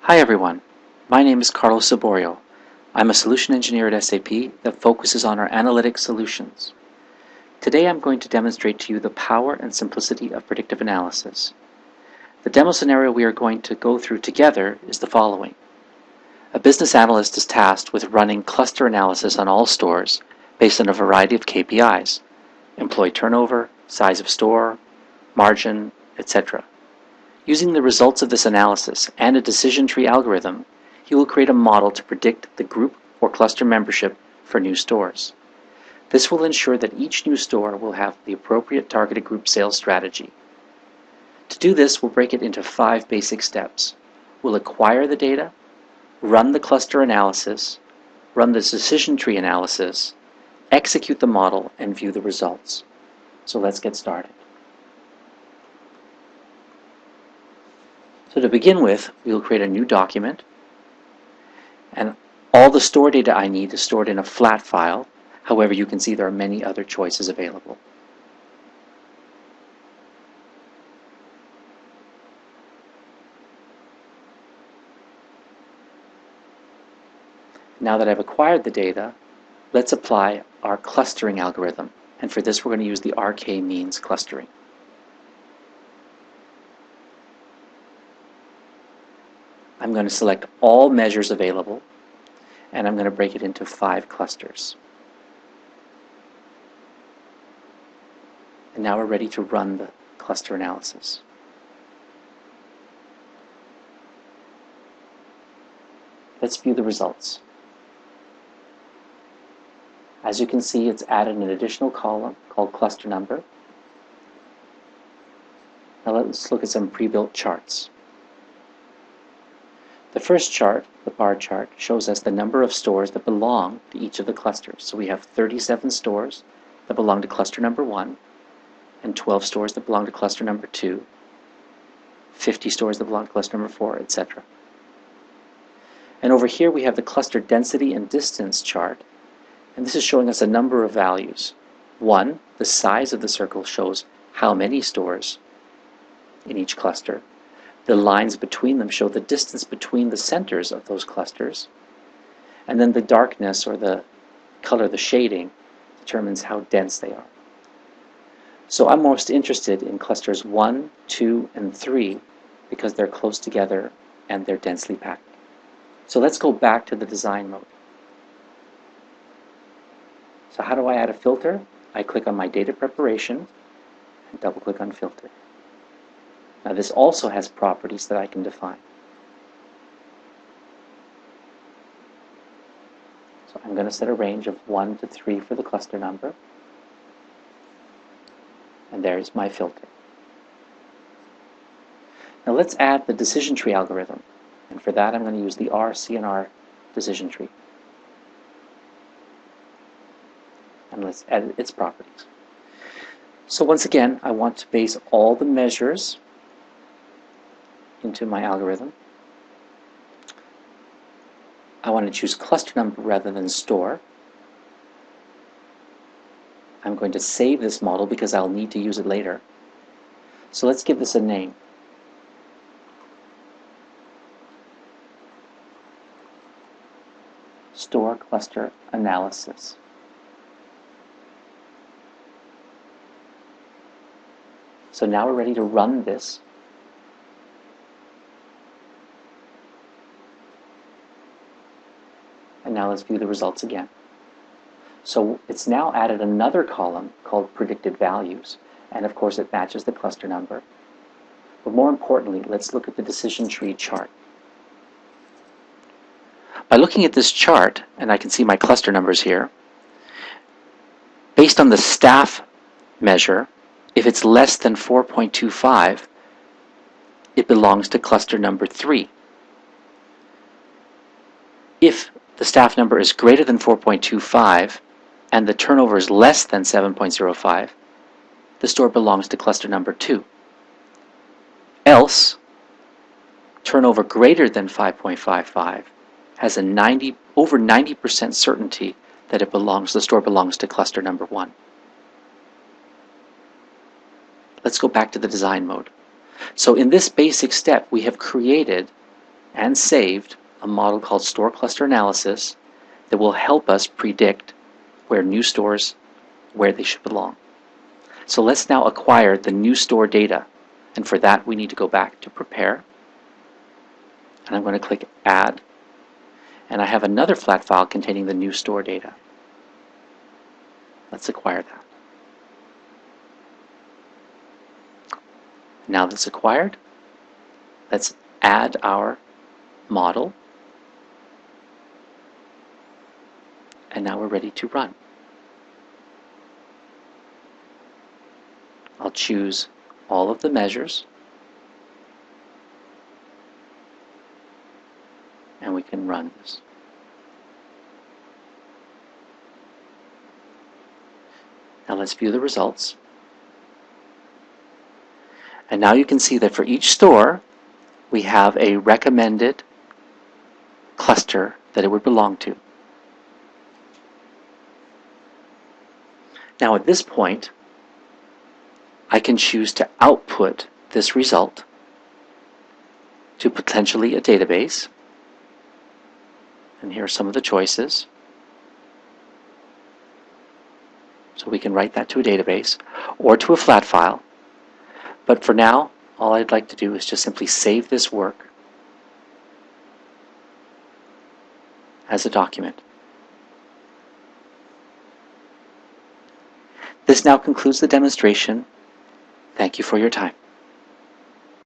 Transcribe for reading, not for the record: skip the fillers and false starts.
Hi everyone, my name is Carlos Saborio. I'm a solution engineer at SAP that focuses on our analytic solutions. Today I'm going to demonstrate to you the power and simplicity of predictive analysis. The demo scenario we are going to go through together is the following. A business analyst is tasked with running cluster analysis on all stores based on a variety of KPIs, employee turnover, size of store, margin, etc. Using the results of this analysis and a decision tree algorithm, he will create a model to predict the group or cluster membership for new stores. This will ensure that each new store will have the appropriate targeted group sales strategy. To do this, we'll break it into 5 basic steps. We'll acquire the data, run the cluster analysis, run the decision tree analysis, execute the model, and view the results. So let's get started. So to begin with, we will create a new document, and all the store data I need is stored in a flat file. However, you can see there are many other choices available. Now that I've acquired the data, let's apply our clustering algorithm, and for this we're going to use the RK-means clustering. I'm going to select all measures available, and I'm going to break it into 5 clusters. And now we're ready to run the cluster analysis. Let's view the results. As you can see, it's added an additional column called cluster number. Now let's look at some pre-built charts. The first chart, the bar chart, shows us the number of stores that belong to each of the clusters. So we have 37 stores that belong to cluster number 1, and 12 stores that belong to cluster number 2, 50 stores that belong to cluster number 4, etc. And over here we have the cluster density and distance chart, and this is showing us a number of values. 1, the size of the circle shows how many stores in each cluster. The lines between them show the distance between the centers of those clusters. And then the darkness, or the color, the shading, determines how dense they are. So I'm most interested in clusters 1, 2, and 3 because they're close together and they're densely packed. So let's go back to the design mode. So how do I add a filter? I click on my data preparation and double click on filter. Now this also has properties that I can define. So I'm going to set a range of 1 to 3 for the cluster number. And there's my filter. Now let's add the decision tree algorithm. And for that I'm going to use the RCNR decision tree. And let's edit its properties. So once again, I want to base all the measures into my algorithm. I want to choose cluster number rather than store. I'm going to save this model because I'll need to use it later. So let's give this a name. Store cluster analysis. So now we're ready to run this. And now let's view the results again. So it's now added another column called predicted values, and of course it matches the cluster number. But more importantly, let's look at the decision tree chart. By looking at this chart, and I can see my cluster numbers here, based on the staff measure, if it's less than 4.25, it belongs to cluster number 3. If the staff number is greater than 4.25 and the turnover is less than 7.05, the store belongs to cluster number 2. Else, turnover greater than 5.55 has a over 90% certainty that the store belongs to cluster number 1. Let's go back to the design mode. So in this basic step, we have created and saved a model called Store Cluster Analysis that will help us predict where new stores, where they should belong. So let's now acquire the new store data. And for that, we need to go back to Prepare. And I'm going to click Add. And I have another flat file containing the new store data. Let's acquire that. Now that's acquired, let's add our model. And now we're ready to run. I'll choose all of the measures. And we can run this. Now let's view the results. And now you can see that for each store, we have a recommended cluster that it would belong to. Now at this point, I can choose to output this result to potentially a database. And here are some of the choices. So we can write that to a database or to a flat file. But for now, all I'd like to do is just simply save this work as a document. This now concludes the demonstration. Thank you for your time.